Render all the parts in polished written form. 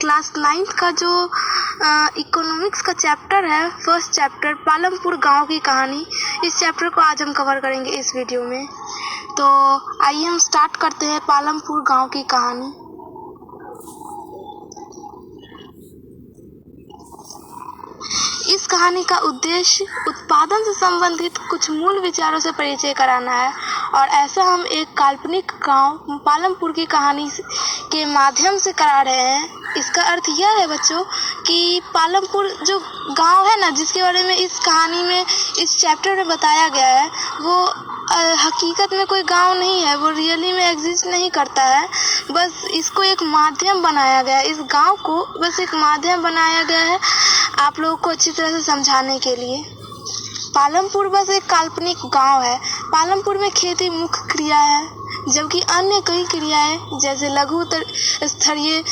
Class 9th का जो economics का चैप्टर है, फर्स्ट चैप्टर पालमपुर गांव की कहानी, इस चैप्टर को आज हम कवर करेंगे इस वीडियो में। तो आइए हम स्टार्ट करते हैं पालमपुर गांव की कहानी। इस कहानी का उद्देश्य उत्पादन से संबंधित कुछ मूल विचारों से परिचय कराना है और ऐसा हम एक काल्पनिक गांव पालमपुर की कहानी के माध्यम से करा रहे हैं। इसका अर्थ यह है बच्चों कि पालमपुर जो गांव है ना, जिसके बारे में इस कहानी में इस चैप्टर में बताया गया है, वो हकीकत में कोई गांव नहीं है, वो रियली में एग्जिस्ट नहीं करता है। बस इसको एक माध्यम बनाया गया है, इस गांव को बस एक माध्यम बनाया गया है आप लोगों को अच्छी तरह से समझाने के लिए। पालमपुर बस एक काल्पनिक गांव है। पालमपुर में खेती मुख्य क्रिया है, जबकि अन्य कई क्रियाएं जैसे लघु स्तरीय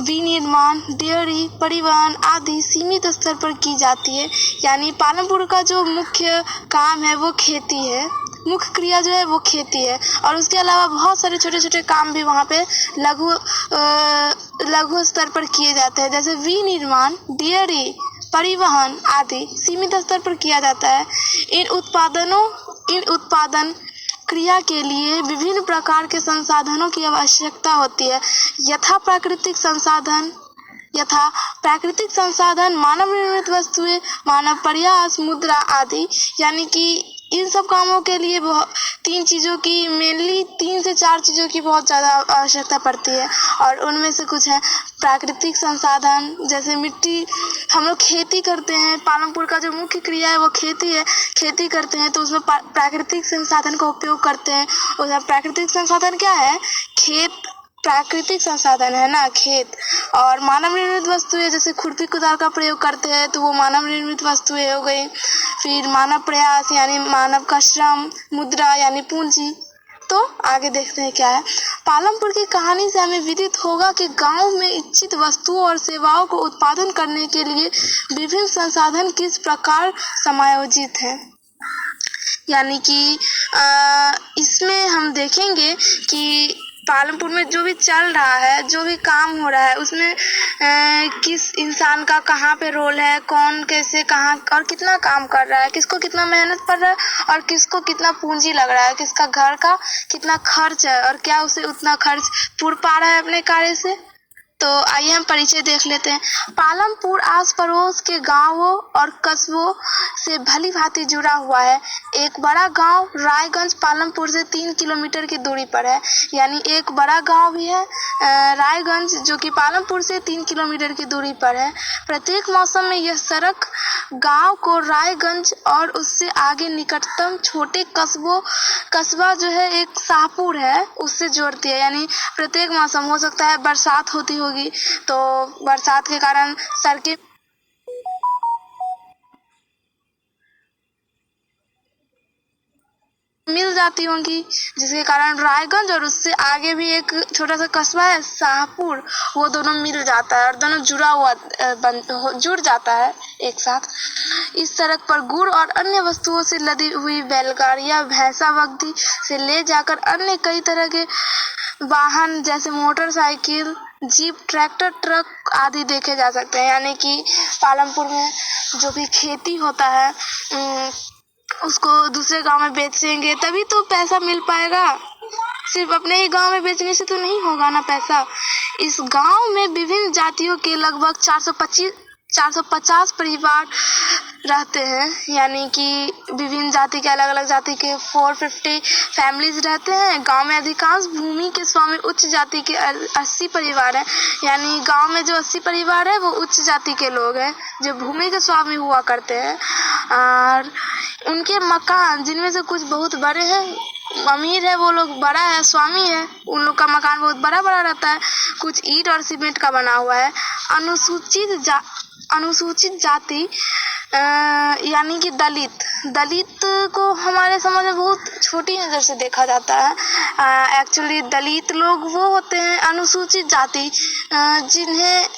विनिर्माण, डेयरी, परिवहन आदि सीमित स्तर पर की जाती है। यानी पालमपुर का जो मुख्य काम है वो खेती है, मुख्य क्रिया जो है वो खेती है और उसके अलावा बहुत सारे छोटे छोटे काम भी वहाँ पे लघु स्तर पर किए जाते हैं, जैसे विनिर्माण, डेयरी, परिवहन आदि सीमित स्तर पर किया जाता है। इन उत्पादन क्रिया के लिए विभिन्न प्रकार के संसाधनों की आवश्यकता होती है, यथा प्राकृतिक संसाधन, मानव निर्मित वस्तुएं, मानव प्रयास, मुद्रा आदि। यानी कि इन सब कामों के लिए 3 चीज़ों की, मेनली 3 से 4 चीज़ों की बहुत ज़्यादा आवश्यकता पड़ती है और उनमें से कुछ है प्राकृतिक संसाधन, जैसे मिट्टी। हम लोग खेती करते हैं, पालमपुर का जो मुख्य क्रिया है वो खेती है, खेती करते हैं तो उसमें प्राकृतिक संसाधन का उपयोग करते हैं। उसमें प्राकृतिक संसाधन क्या है? खेत प्राकृतिक संसाधन है ना, खेत। और मानव निर्मित वस्तुएं जैसे खुरपी कुदाल का प्रयोग करते हैं तो वो मानव निर्मित वस्तुएं हो गई। फिर मानव प्रयास यानी मानव का श्रम, मुद्रा यानी पूंजी। तो आगे देखते हैं क्या है। पालमपुर की कहानी से हमें विदित होगा कि गांव में इच्छित वस्तुओं और सेवाओं को उत्पादन करने के लिए विभिन्न संसाधन किस प्रकार समायोजित हैं। यानी कि इसमें हम देखेंगे कि पालमपुर में जो भी चल रहा है, जो भी काम हो रहा है, उसमें किस इंसान का कहाँ पे रोल है, कौन कैसे कहाँ और कितना काम कर रहा है, किसको कितना मेहनत पड़ रहा है और किसको कितना पूंजी लग रहा है, किसका घर का कितना खर्च है और क्या उसे उतना खर्च पूर पा रहा है अपने कार्य से। तो आइए हम परिचय देख लेते हैं। पालमपुर आस पड़ोस के गांवों और कस्बों से भली भांति जुड़ा हुआ है। एक बड़ा गांव रायगंज पालमपुर से 3 किलोमीटर की दूरी पर है। यानी एक बड़ा गांव भी है रायगंज, जो कि पालमपुर से 3 किलोमीटर की दूरी पर है। प्रत्येक मौसम में यह सड़क गांव को रायगंज और उससे आगे निकटतम छोटे कस्बा जो है एक शाहपुर है, उससे जोड़ती है। यानी प्रत्येक मौसम, हो सकता है बरसात होती होगी तो बरसात के कारण सड़कें मिल जाती होंगी, जिसके कारण रायगंज और उससे आगे भी एक छोटा सा कस्बा है शाहपुर, वो दोनों मिल जाता है और दोनों जुड़ जाता है एक साथ। इस सड़क पर गुड़ और अन्य वस्तुओं से लदी हुई बैलगाड़ियां भैंसा बग्घी से ले जाकर अन्य कई तरह के वाहन जैसे मोटरसाइकिल, जीप, ट्रैक्टर, ट्रक आदि देखे जा सकते हैं। यानी कि पालमपुर में जो भी खेती होता है उसको दूसरे गांव में बेचेंगे तभी तो पैसा मिल पाएगा, सिर्फ अपने ही गांव में बेचने से तो नहीं होगा ना पैसा। इस गांव में विभिन्न जातियों के लगभग 450 परिवार रहते हैं। यानी कि विभिन्न जाति के, अलग अलग जाति के 450 फैमिलीज रहते हैं। गांव में अधिकांश भूमि के स्वामी उच्च जाति के 80 परिवार हैं। यानी गांव में जो 80 परिवार है वो उच्च जाति के लोग हैं जो भूमि के स्वामी हुआ करते हैं। और उनके मकान, जिनमें से कुछ बहुत बड़े हैं, अमीर है वो लोग, बड़ा है, स्वामी है, उन लोग का मकान बहुत बड़ा बड़ा रहता है, कुछ ईंट और सीमेंट का बना हुआ है। अनुसूचित जाति यानी कि दलित को हमारे समाज में बहुत छोटी नज़र से देखा जाता है। एक्चुअली दलित लोग वो होते हैं अनुसूचित जाति जिन्हें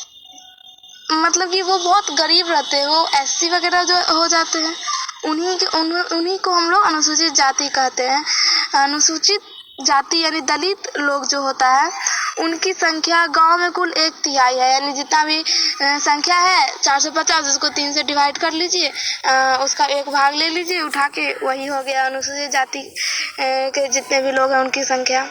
मतलब कि वो बहुत गरीब रहते हैं, वो एससी वगैरह जो हो जाते हैं, उन्हीं को हम लोग अनुसूचित जाति कहते हैं। अनुसूचित जाति यानी दलित लोग जो होता है उनकी संख्या गांव में कुल 1/3 है, यानी जितना भी संख्या है 450, उसको 3 से डिवाइड कर लीजिए, उसका 1 भाग ले लीजिए उठा के, वही हो गया अनुसूचित जाति के जितने भी लोग हैं उनकी संख्या।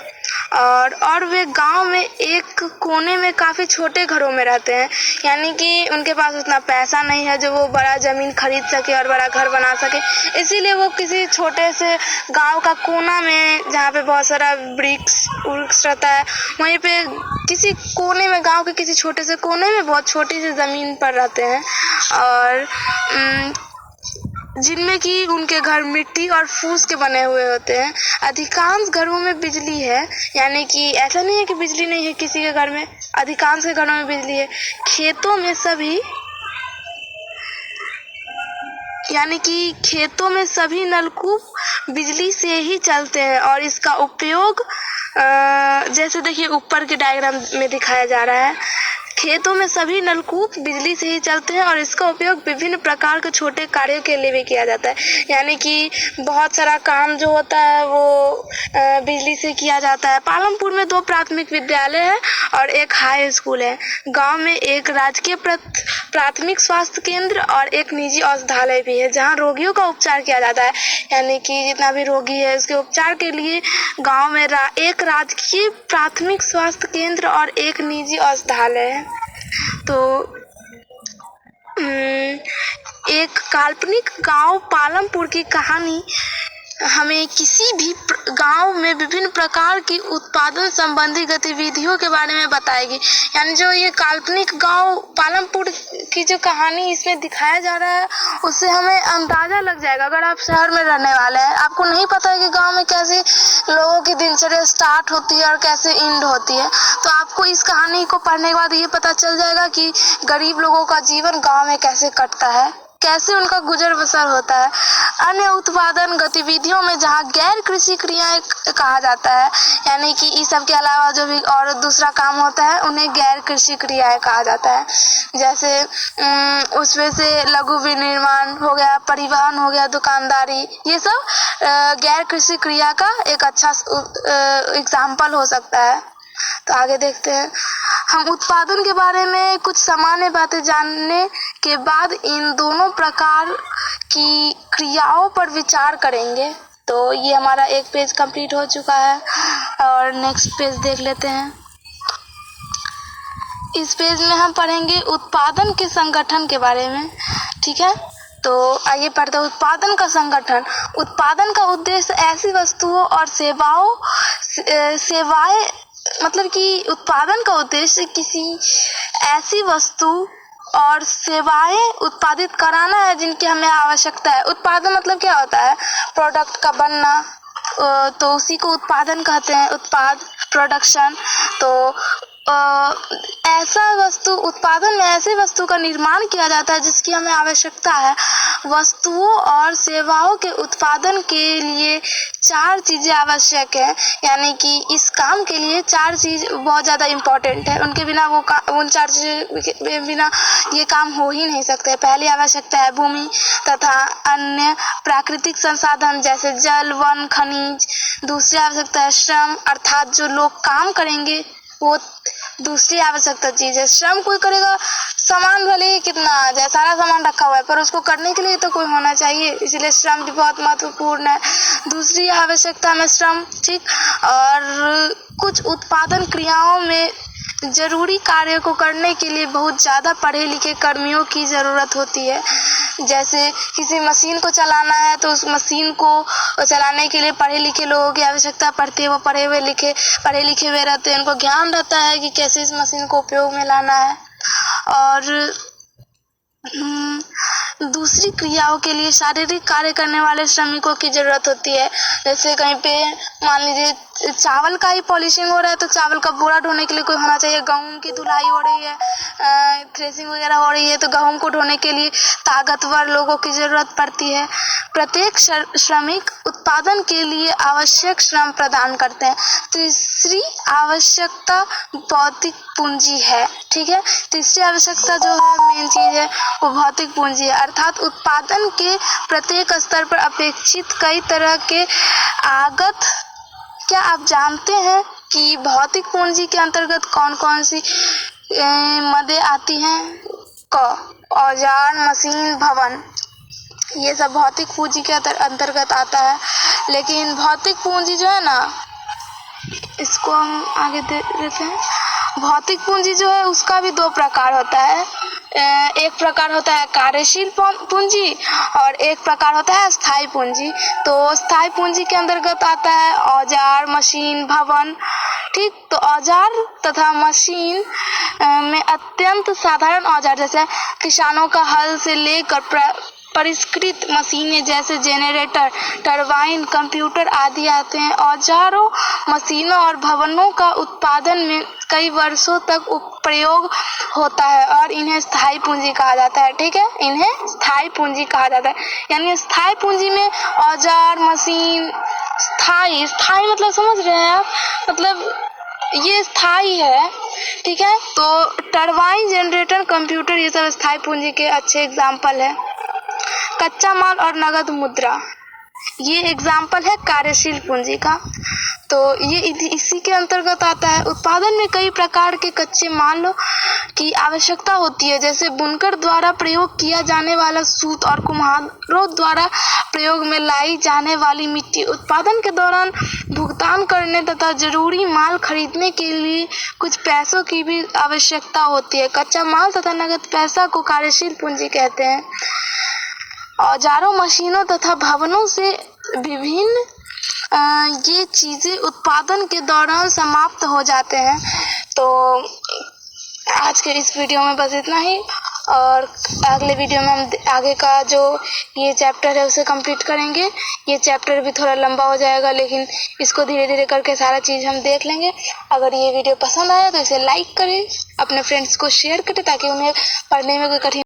और वे गांव में एक कोने में काफ़ी छोटे घरों में रहते हैं, यानी कि उनके पास उतना पैसा नहीं है जो वो बड़ा ज़मीन खरीद सके और बड़ा घर बना सके, इसीलिए वो किसी छोटे से गांव का कोना में, जहाँ पे बहुत सारा वृक्ष रहता है, वहीं पे किसी कोने में, गांव के किसी छोटे से कोने में बहुत छोटी सी ज़मीन पर रहते हैं, और जिनमें कि उनके घर मिट्टी और फूस के बने हुए होते हैं। अधिकांश घरों में बिजली है, यानी कि ऐसा नहीं है कि बिजली नहीं है किसी के घर में, अधिकांश के घरों में बिजली है। खेतों में सभी नलकूप बिजली से ही चलते हैं, और इसका उपयोग जैसे देखिए ऊपर के डायग्राम में दिखाया जा रहा है, खेतों में सभी नलकूप बिजली से ही चलते हैं और इसका उपयोग विभिन्न प्रकार के छोटे कार्यों के लिए भी किया जाता है, यानी कि बहुत सारा काम जो होता है वो बिजली से किया जाता है। पालमपुर में 2 प्राथमिक विद्यालय है और 1 हाई स्कूल है। गांव में एक राजकीय प्राथमिक स्वास्थ्य केंद्र और एक निजी औषधालय भी है, जहां रोगियों का उपचार किया जाता है, यानी कि जितना भी रोगी है उसके उपचार के लिए गांव में एक राजकीय प्राथमिक स्वास्थ्य केंद्र और एक निजी औषधालय है। तो एक काल्पनिक गांव पालमपुर की कहानी हमें किसी भी गांव में विभिन्न प्रकार की उत्पादन संबंधी गतिविधियों के बारे में बताएगी, यानी जो ये काल्पनिक गांव पालमपुर की जो कहानी इसमें दिखाया जा रहा है उससे हमें अंदाजा लग जाएगा। अगर आप शहर में रहने वाले हैं, आपको नहीं पता है कि गांव में कैसे लोगों की दिनचर्या स्टार्ट होती है और कैसे एंड होती है, तो आपको इस कहानी को पढ़ने के बाद ये पता चल जाएगा कि गरीब लोगों का जीवन गाँव में कैसे कटता है, कैसे उनका गुजर बसर होता है। अन्य उत्पादन गतिविधियों में जहाँ गैर कृषि क्रियाएं कहा जाता है, यानी कि इस सब के अलावा जो भी और दूसरा काम होता है उन्हें गैर कृषि क्रियाएं कहा जाता है। जैसे उसमें से लघु विनिर्माण हो गया, परिवहन हो गया, दुकानदारी, ये सब गैर कृषि क्रिया का एक अच्छा एग्जाम्पल हो सकता है। तो आगे देखते हैं। हम उत्पादन के बारे में कुछ सामान्य बातें जानने के बाद इन दोनों प्रकार की क्रियाओं पर विचार करेंगे। तो ये हमारा एक पेज कंप्लीट हो चुका है और नेक्स्ट पेज देख लेते हैं। इस पेज में हम पढ़ेंगे उत्पादन के संगठन के बारे में, ठीक है। तो आइए पढ़ते हैं। उत्पादन का संगठन। उत्पादन का उद्देश्य ऐसी वस्तुओं और सेवाएं मतलब कि उत्पादन का उद्देश्य किसी ऐसी वस्तु और सेवाएं उत्पादित कराना है जिनकी हमें आवश्यकता है। उत्पादन मतलब क्या होता है? प्रोडक्ट का बनना, तो उसी को उत्पादन कहते हैं, उत्पाद, प्रोडक्शन। तो ऐसा वस्तु, उत्पादन में ऐसी वस्तु का निर्माण किया जाता है जिसकी हमें आवश्यकता है। वस्तुओं और सेवाओं के उत्पादन के लिए 4 चीज़ें आवश्यक है, यानी कि इस काम के लिए 4 चीज़ बहुत ज़्यादा इम्पोर्टेंट है। उनके बिना उन 4 चीज़ों के बिना ये काम हो ही नहीं सकते। पहली आवश्यकता है भूमि तथा अन्य प्राकृतिक संसाधन जैसे जल, वन, खनिज। दूसरी आवश्यकता है श्रम, अर्थात जो लोग काम करेंगे वो दूसरी आवश्यकता चीज है। श्रम कोई करेगा, सामान भले ही कितना आ जाए, सारा सामान रखा हुआ है, पर उसको करने के लिए तो कोई होना चाहिए, इसलिए श्रम भी बहुत महत्वपूर्ण है। दूसरी आवश्यकता में श्रम, ठीक। और कुछ उत्पादन क्रियाओं में जरूरी कार्यों को करने के लिए बहुत ज़्यादा पढ़े लिखे कर्मियों की ज़रूरत होती है। जैसे किसी मशीन को चलाना है तो उस मशीन को चलाने के लिए पढ़े लिखे लोगों की आवश्यकता पड़ती है। वो पढ़े लिखे हुए रहते हैं, उनको ज्ञान रहता है कि कैसे इस मशीन को उपयोग में लाना है। और दूसरी क्रियाओं के लिए शारीरिक कार्य करने वाले श्रमिकों की ज़रूरत होती है। जैसे कहीं पे मान लीजिए चावल का ही पॉलिशिंग हो रहा है तो चावल का बोरा ढोने के लिए कोई होना चाहिए। गेहूं की धुलाई हो रही है, थ्रेसिंग वगैरह हो रही है तो गेहूं को ढोने के लिए ताकतवर लोगों की ज़रूरत पड़ती है। प्रत्येक श्रमिक उत्पादन के लिए आवश्यक श्रम प्रदान करते हैं। तीसरी आवश्यकता भौतिक पूंजी है, ठीक है। तीसरी आवश्यकता जो है, मेन चीज़ है, वो भौतिक पूंजी है, अर्थात उत्पादन के प्रत्येक स्तर पर अपेक्षित कई तरह के आगत। क्या आप जानते हैं कि भौतिक पूंजी के अंतर्गत कौन कौन सी मदें आती हैं। क, औजार, मशीन, भवन, ये सब भौतिक पूंजी के अंतर्गत आता है। लेकिन भौतिक पूंजी जो है ना, इसको हम आगे दे देते हैं। भौतिक पूंजी जो है उसका भी 2 प्रकार होता है। एक प्रकार होता है कार्यशील पूंजी और एक प्रकार होता है स्थायी पूंजी। तो स्थायी पूंजी के अंतर्गत आता है औजार, मशीन, भवन। ठीक, तो औजार तथा मशीन में अत्यंत साधारण औजार जैसे किसानों का हल से लेकर परिष्कृत मशीनें जैसे जनरेटर, टरबाइन, कंप्यूटर आदि आते हैं। औजारों, मशीनों और भवनों का उत्पादन में कई वर्षों तक प्रयोग होता है और इन्हें स्थायी पूंजी कहा जाता है। ठीक है, इन्हें स्थायी पूंजी कहा जाता है। यानी स्थायी पूंजी में औजार, मशीन, स्थायी मतलब समझ रहे हैं आप, मतलब ये स्थायी है। ठीक है, तो टरबाइन, जनरेटर, कंप्यूटर ये सब स्थायी पूंजी के अच्छे एग्जाम्पल है। कच्चा माल और नगद मुद्रा ये एग्जाम्पल है कार्यशील पूंजी का। तो ये इसी के अंतर्गत आता है। उत्पादन में कई प्रकार के कच्चे माल की आवश्यकता होती है, जैसे बुनकर द्वारा प्रयोग किया जाने वाला सूत और कुम्हारों द्वारा प्रयोग में लाई जाने वाली मिट्टी। उत्पादन के दौरान भुगतान करने तथा जरूरी माल खरीदने के लिए कुछ पैसों की भी आवश्यकता होती है। कच्चा माल तथा नगद पैसा को कार्यशील पूंजी कहते हैं। औजारों, मशीनों तथा भवनों से विभिन्न ये चीजें उत्पादन के दौरान समाप्त हो जाते हैं। तो आज के इस वीडियो में बस इतना ही, और अगले वीडियो में हम आगे का जो ये चैप्टर है उसे कंप्लीट करेंगे। ये चैप्टर भी थोड़ा लंबा हो जाएगा, लेकिन इसको धीरे धीरे करके सारा चीज़ हम देख लेंगे। अगर ये वीडियो पसंद आया तो इसे लाइक करें, अपने फ्रेंड्स को शेयर करें ताकि उन्हें पढ़ने में कोई कठिनाई